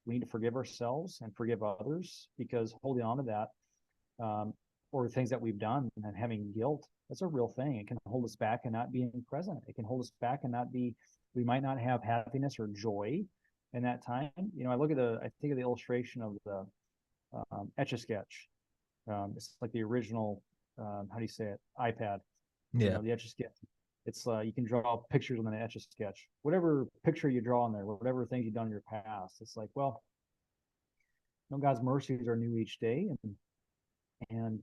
we need to forgive ourselves and forgive others, because holding on to that, or things that we've done and having guilt, that's a real thing. It can hold us back and not being present. It can hold us back and not be, we might not have happiness or joy in that time. I think of the illustration of the Etch a Sketch. It's like the original, how do you say it? iPad. Yeah. The Etch a Sketch. It's you can draw pictures on the Etch a Sketch. Whatever picture you draw on there, whatever things you've done in your past, it's like, well, God's mercies are new each day, and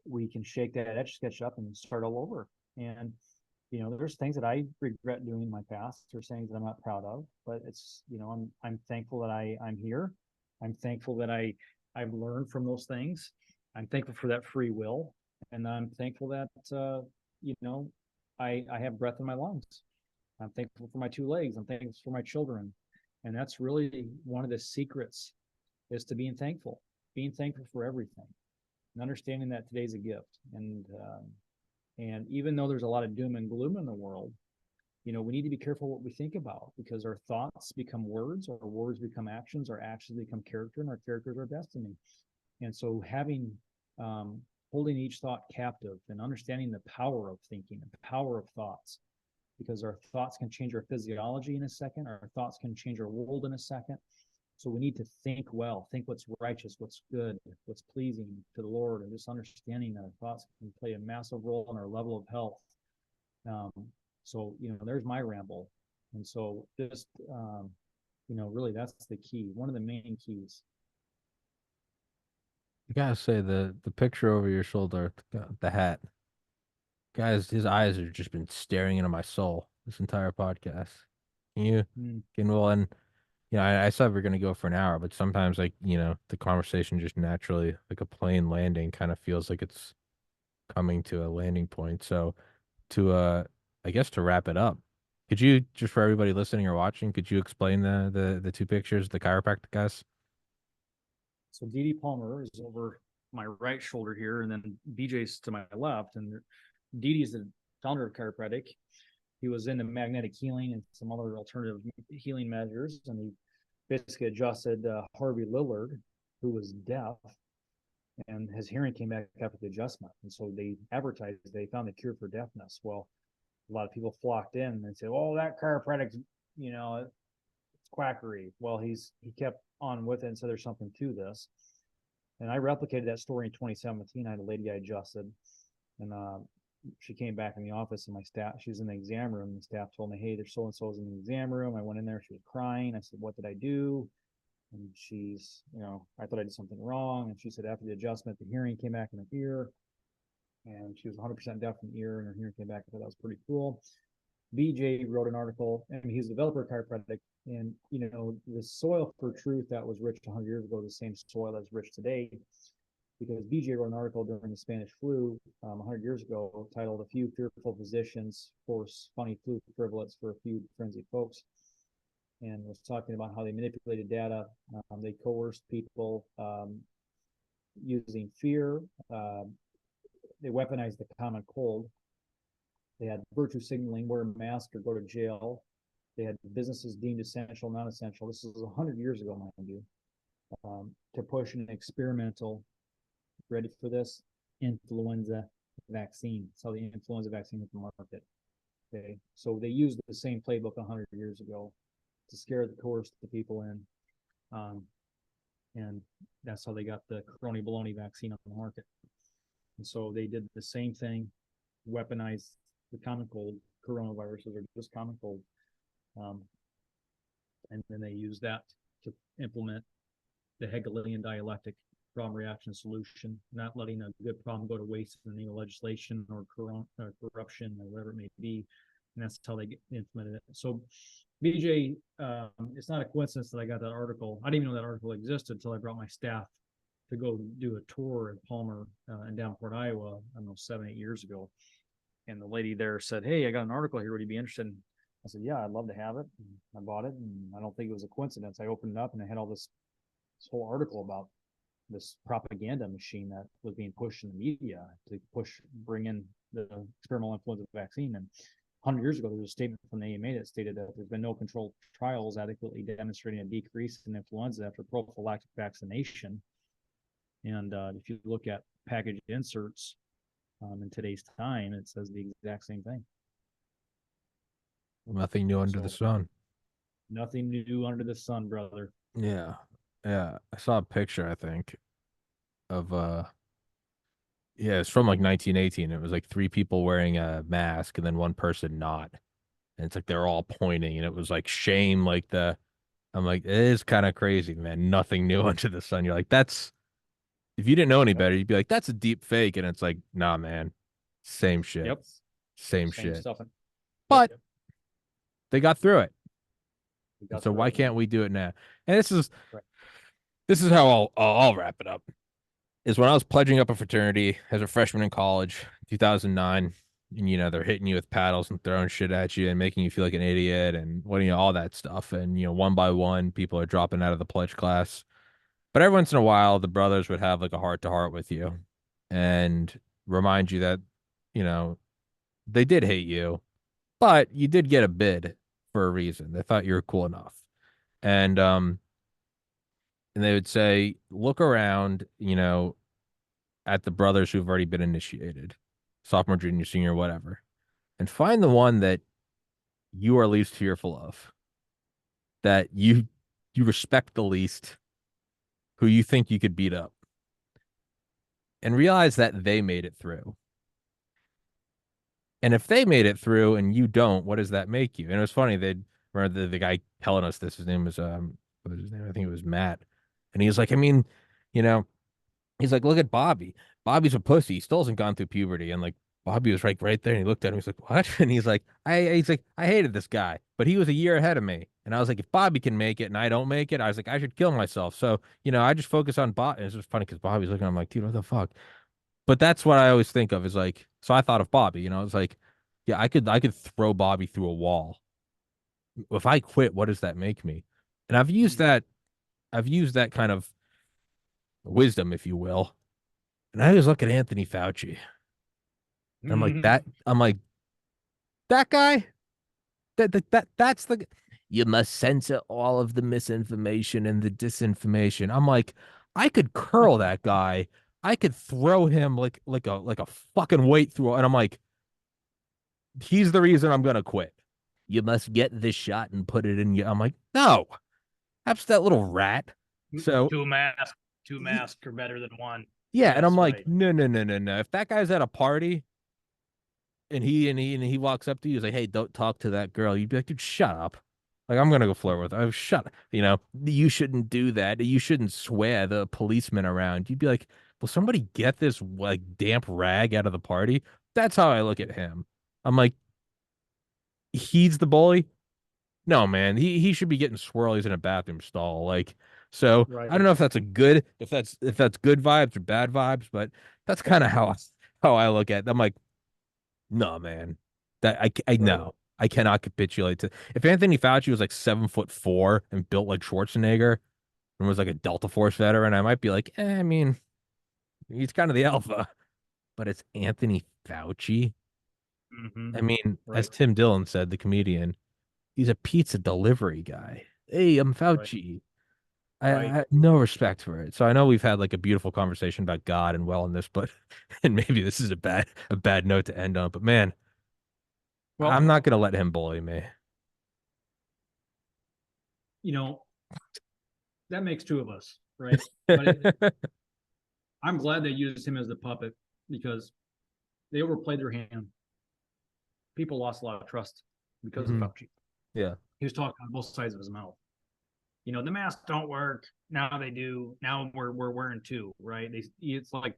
we can shake that Etch a Sketch up and start all over. And there's things that I regret doing in my past. There's things that I'm not proud of, but it's I'm thankful that I'm here. I'm thankful that I've learned from those things. I'm thankful for that free will, and I'm thankful that I have breath in my lungs. I'm thankful for my two legs. I'm thankful for my children, and that's really one of the secrets, is to being thankful for everything, and understanding that today's a gift. And even though there's a lot of doom and gloom in the world, we need to be careful what we think about, because our thoughts become words, our words become actions, our actions become character, and our characters are destiny. And so holding each thought captive and understanding the power of thinking and the power of thoughts, because our thoughts can change our physiology in a second, our thoughts can change our world in a second. So we need to think well, think what's righteous, what's good, what's pleasing to the Lord, and just understanding that our thoughts can play a massive role in our level of health. So there's my ramble. And so just really, that's the key, one of the main keys. I gotta say, the picture over your shoulder, the hat, guys, his eyes have just been staring into my soul this entire podcast. Can you Mm. can well and I said we're gonna go for an hour, but sometimes like, the conversation just naturally, like a plane landing, kind of feels like it's coming to a landing point. So to I guess to wrap it up, could you, just for everybody listening or watching, could you explain the two pictures, the chiropractic guys? So Dee Palmer is over my right shoulder here, and then BJ's to my left. And Dee is the founder of chiropractic. He was into magnetic healing and some other alternative healing measures, and he basically adjusted Harvey Lillard, who was deaf, and his hearing came back after the adjustment. And so they advertised, they found the cure for deafness. Well, a lot of people flocked in and said, "Oh, that chiropractic's, it's quackery." Well, he kept on with it and said there's something to this. And I replicated that story in 2017. I had a lady I adjusted, and she came back in the office, and my staff, she was in the exam room, and the staff told me, "Hey, there's so and so's in the exam room." I went in there, she was crying. I said, "What did I do?" And she's, I thought I did something wrong. And she said, after the adjustment, the hearing came back in her ear, and she was 100% deaf in the ear, and her hearing came back. I thought that was pretty cool. BJ wrote an article, and he's a developer of chiropractic. And, the soil for truth that was rich 100 years ago, the same soil that's rich today, because BJ wrote an article during the Spanish flu 100 years ago titled "A Few Fearful Physicians Force Funny Flu Privileges for a Few Frenzied Folks," and was talking about how they manipulated data. They coerced people using fear. They weaponized the common cold. They had virtue signaling, wear a mask or go to jail. They had businesses deemed essential, non-essential. This is 100 years ago, mind you, to push an experimental, ready for this, influenza vaccine. So the influenza vaccine hit the market. Okay, so they used the same playbook 100 years ago to scare the course the people in, and that's how they got the crony baloney vaccine on the market. And so they did the same thing, weaponized the common cold. Coronaviruses are just common cold, and then they used that to implement the Hegelian dialectic problem, reaction, solution, not letting a good problem go to waste in any legislation or corruption or whatever it may be. And that's how they get implemented it. So, BJ, it's not a coincidence that I got that article. I didn't even know that article existed until I brought my staff to go do a tour in Palmer and Downport, Iowa, I don't know, 7, 8 years ago. And the lady there said, "Hey, I got an article here. Would you be interested?" And I said, "Yeah, I'd love to have it." And I bought it, and I don't think it was a coincidence. I opened it up, and I had all this whole article about this propaganda machine that was being pushed in the media to bring in the experimental influenza vaccine. And 100 years ago, there was a statement from the AMA that stated that there's been no controlled trials adequately demonstrating a decrease in influenza after prophylactic vaccination. And if you look at packaged inserts in today's time, it says the exact same thing. Nothing new under the sun. Nothing new under the sun, brother. Yeah. Yeah. I saw a picture, I think, of yeah, it's from like 1918. It was like three people wearing a mask and then one person not. And it's like they're all pointing and it was like shame, like I'm like, it is kind of crazy, man. Nothing new under the sun. You're like, that's if you didn't know any Yep. better, you'd be like, that's a deep fake. And it's like, nah, man. Same shit. Yep. Same Same shit. stuff. But Yep. they got through it. So why Right. can't we do it now? And Right. this is how I'll wrap it up. Is when I was pledging up a fraternity as a freshman in college, 2009, and they're hitting you with paddles and throwing shit at you and making you feel like an idiot and what all that stuff. And one by one, people are dropping out of the pledge class. But every once in a while, the brothers would have like a heart to heart with you and remind you that, you know, they did hate you, but you did get a bid for a reason. They thought you were cool enough. And and they would say, look around, at the brothers who've already been initiated, sophomore, junior, senior, whatever, and find the one that you are least fearful of, that you respect the least, who you think you could beat up, and realize that they made it through. And if they made it through and you don't, what does that make you? And it was funny. They remember the guy telling us this. His name was what was his name? I think it was Matt. And he was like, I mean, you know, he's like, look at Bobby. Bobby's a pussy. He still hasn't gone through puberty. And like Bobby was right there. And he looked at him. He's like, what? And he's like, I hated this guy, but he was a year ahead of me. And I was like, if Bobby can make it and I don't make it, I was like, I should kill myself. So, I just focus on Bobby. It's just funny because Bobby's looking, I'm like, dude, what the fuck? But that's what I always think of is like, so I thought of Bobby, it's like, yeah, I could throw Bobby through a wall. If I quit, what does that make me? And I've used that kind of wisdom, if you will. And I always look at Anthony Fauci. And I'm like, that guy, that's you must censor all of the misinformation and the disinformation. I'm like, I could curl that guy. I could throw him like a fucking weight through, and I'm like, he's the reason I'm gonna quit. You must get this shot and put it in you. I'm like, no, that's that little rat. So Two masks are better than one. yeah, and I'm That's like, right. no, no, no, no, no. If that guy's at a party and he walks up to you, he's like, hey, don't talk to that girl. You'd be like, dude, shut up. Like, I'm gonna go flirt with her. Oh, shut up. You shouldn't do that. You shouldn't swear the policeman around. You'd be like, will somebody get this like damp rag out of the party? That's how I look at him. I'm like, he's the bully. No, man, he should be getting swirlies in a bathroom stall. Like, so Right. I don't know if that's good vibes or bad vibes, but that's kind of how I look at it. I'm like, no, man, that I Right. no, I cannot capitulate to. If Anthony Fauci was like 7'4" and built like Schwarzenegger and was like a Delta Force veteran, I might be like, I mean, he's kind of the alpha, but it's Anthony Fauci. Mm-hmm. I mean, as Right. Tim Dillon said, the comedian, he's a pizza delivery guy. Hey, I'm Right. Fauci. I, Right. I no respect for it. So I know we've had like a beautiful conversation about God and wellness, but and maybe this is a bad note to end on. But man, I'm Well, not gonna let him bully me. you know, that makes two of us, right? But I'm glad they used him as the puppet because they overplayed their hand. People lost a lot of trust because of Hmm. Fauci. Yeah. He was talking on both sides of his mouth. the masks don't work. Now they do. Now we're wearing two, right? It's like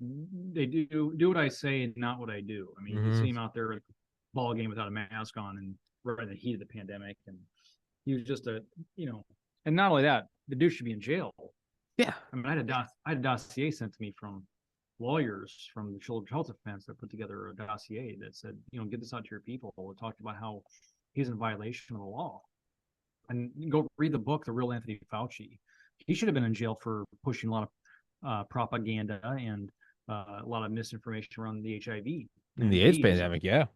they do what I say and not what I do. I mean, you can Mm-hmm. see him out there at the ball game without a mask on and right in the heat of the pandemic, and he was just and not only that, the dude should be in jail. Yeah. I mean, I had a dossier sent to me from lawyers from the children's health defense that put together a dossier that said, get this out to your people. It talked about how he's in violation of the law. And go read the book, The Real Anthony Fauci. He should have been in jail for pushing a lot of propaganda and a lot of misinformation around the HIV In and the AIDS AIDS. pandemic, yeah.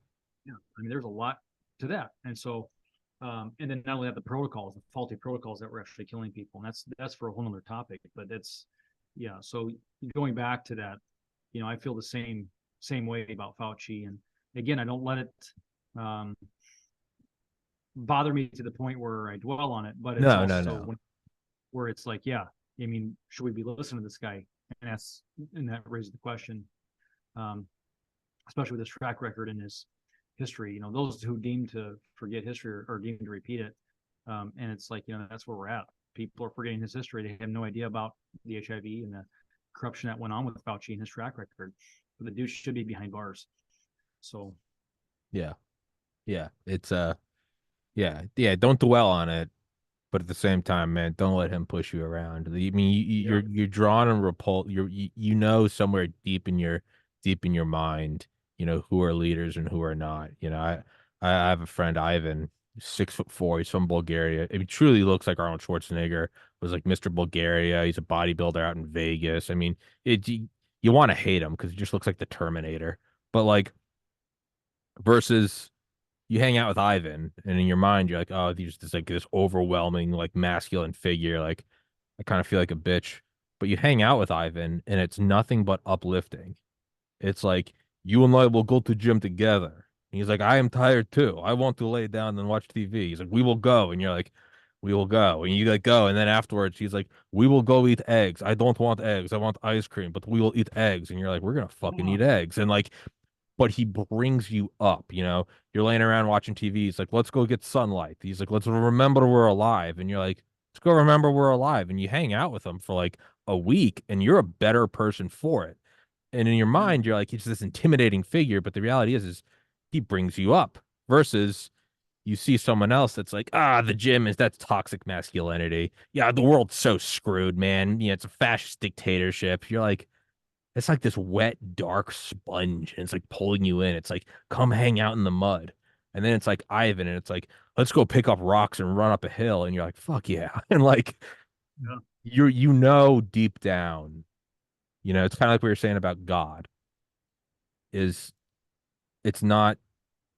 Yeah, I mean, there's a lot to that. And so, and then not only that, the protocols, the faulty protocols that were actually killing people, and that's for a whole other topic. But yeah. So going back to that, I feel the same way about Fauci. And again, I don't let it um, bother me to the point where I dwell on it. But it's No, no, also no. where it's like, yeah, I mean, should we be listening to this guy? And that raises the question, um, especially with his track record and his history. Those who deem to forget history or deem to repeat it, and it's like, that's where we're at. People are forgetting his history. They have no idea about the HIV and the corruption that went on with Fauci and his track record. But the dude should be behind bars. So Yeah. Yeah. It's yeah. Yeah. Don't dwell on it. But at the same time, man, don't let him push you around. I mean, yeah, you're drawn and repulsed. You know somewhere deep in your mind, who are leaders and who are not. I have a friend, Ivan, 6'4". He's from Bulgaria. It truly looks like Arnold Schwarzenegger was like Mr. Bulgaria. He's a bodybuilder out in Vegas. I mean, you want to hate him because he just looks like the Terminator. But like versus you hang out with Ivan, and in your mind, you're like, oh, there's this overwhelming, like masculine figure. Like, I kind of feel like a bitch. But you hang out with Ivan, and it's nothing but uplifting. It's like you and I will go to gym together. And he's like, I am tired too. I want to lay down and watch TV. He's like, we will go, and you're like, we will go, and you like go, and then afterwards, he's like, we will go eat eggs. I don't want eggs. I want ice cream, but we will eat eggs. And you're like, we're gonna fucking eat eggs, and like but he brings you up, You're laying around watching TV. He's like, let's go get sunlight. He's like, let's remember we're alive. And you're like, let's go remember we're alive. And you hang out with him for like a week and you're a better person for it. And in your mind, you're like, he's this intimidating figure. But the reality is he brings you up versus you see someone else that's like, the gym that's toxic masculinity. Yeah, the world's so screwed, man. Yeah, it's a fascist dictatorship. You're like, it's like this wet, dark sponge, and it's like pulling you in. It's like, come hang out in the mud. And then it's like Ivan, and it's like, let's go pick up rocks and run up a hill. And you're like, fuck yeah. And like, yeah. deep down, it's kind of like we were saying about God, is it's not,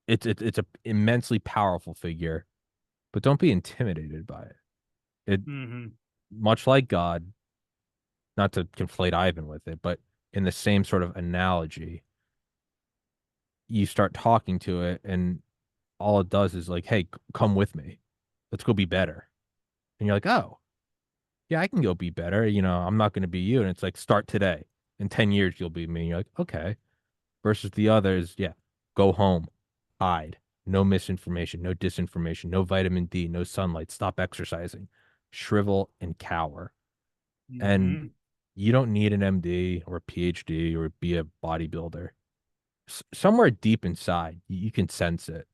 it's a immensely powerful figure, but don't be intimidated by it. It, Mm-hmm. much like God, not to conflate Ivan with it, but in the same sort of analogy, you start talking to it and all it does is like, hey, come with me. Let's go be better. And you're like, oh, yeah, I can go be better. I'm not going to be you. And it's like, start today. In 10 years, you'll be me. And you're like, okay. Versus the others, yeah, go home, hide, no misinformation, no disinformation, no vitamin D, no sunlight, stop exercising, shrivel and cower. And Mm-hmm. you don't need an MD or a PhD or be a bodybuilder. Somewhere deep inside, you can sense it.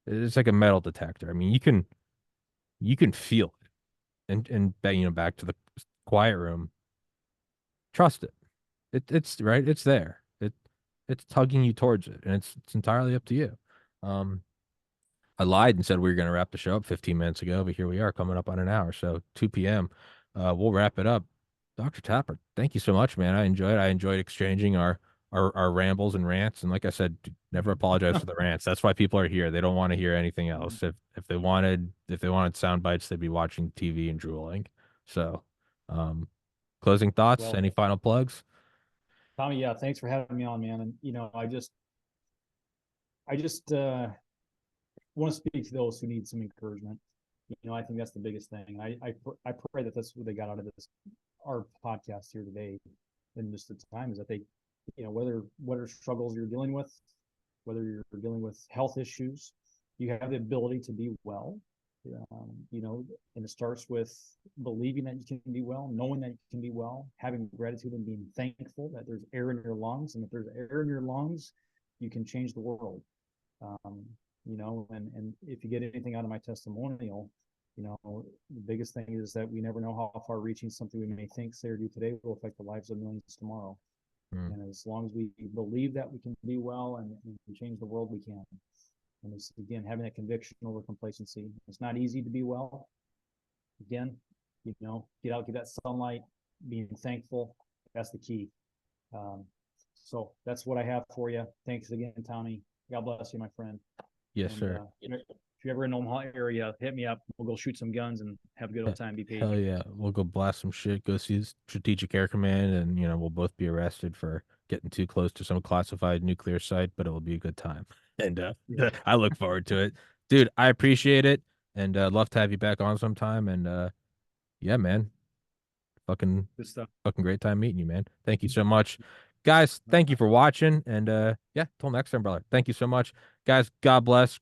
It's like a metal detector. I mean, you can feel it. And back to the quiet room. Trust it. It's right. It's there. It's tugging you towards it, and it's entirely up to you. Um, I lied and said we were going to wrap the show up 15 minutes ago, but here we are coming up on an hour. So 2 p.m. We'll wrap it up. Dr. Tapper, thank you so much, man. I enjoyed exchanging our rambles and rants. And like I said, never apologize for the rants. That's why people are here. They don't want to hear anything else. If they wanted sound bites, they'd be watching TV and drooling. So, um, closing thoughts, Well, any final plugs? Tommy, yeah, thanks for having me on, man. And I just want to speak to those who need some encouragement. I think that's the biggest thing. And I pray that that's what they got out of this our podcast here today, and just the time is that they, whether struggles you're dealing with, whether you're dealing with health issues, you have the ability to be well. You know, and it starts with believing that you can be well, knowing that you can be well, having gratitude and being thankful that there's air in your lungs. And if there's air in your lungs, you can change the world. Um, you know, and if you get anything out of my testimonial, you know, the biggest thing is that we never know how far reaching something we may think, say, or do today will affect the lives of millions tomorrow. Mm. And as long as we believe that we can be well and change the world, we can. And it's, again, having that conviction over complacency. It's not easy to be well. Again, you know, get out, get that sunlight, being thankful. That's the key. Um, so that's what I have for you. Thanks again, Tommy. God bless you, my friend. Yes, And sir. if you're ever in Omaha area, hit me up. We'll go shoot some guns and have a good old time. Be paid. Hell yeah. We'll go blast some shit, go see Strategic Air Command, and, you know, we'll both be arrested for getting too close to some classified nuclear site, but it will be a good time. And Yeah. I look forward to it. Dude, I appreciate it. And love to have you back on sometime. And yeah, man. Fucking Good stuff. fucking great time meeting you, man. Thank you so much. Guys, thank you for watching. And yeah, till next time, brother. Thank you so much. Guys, God bless.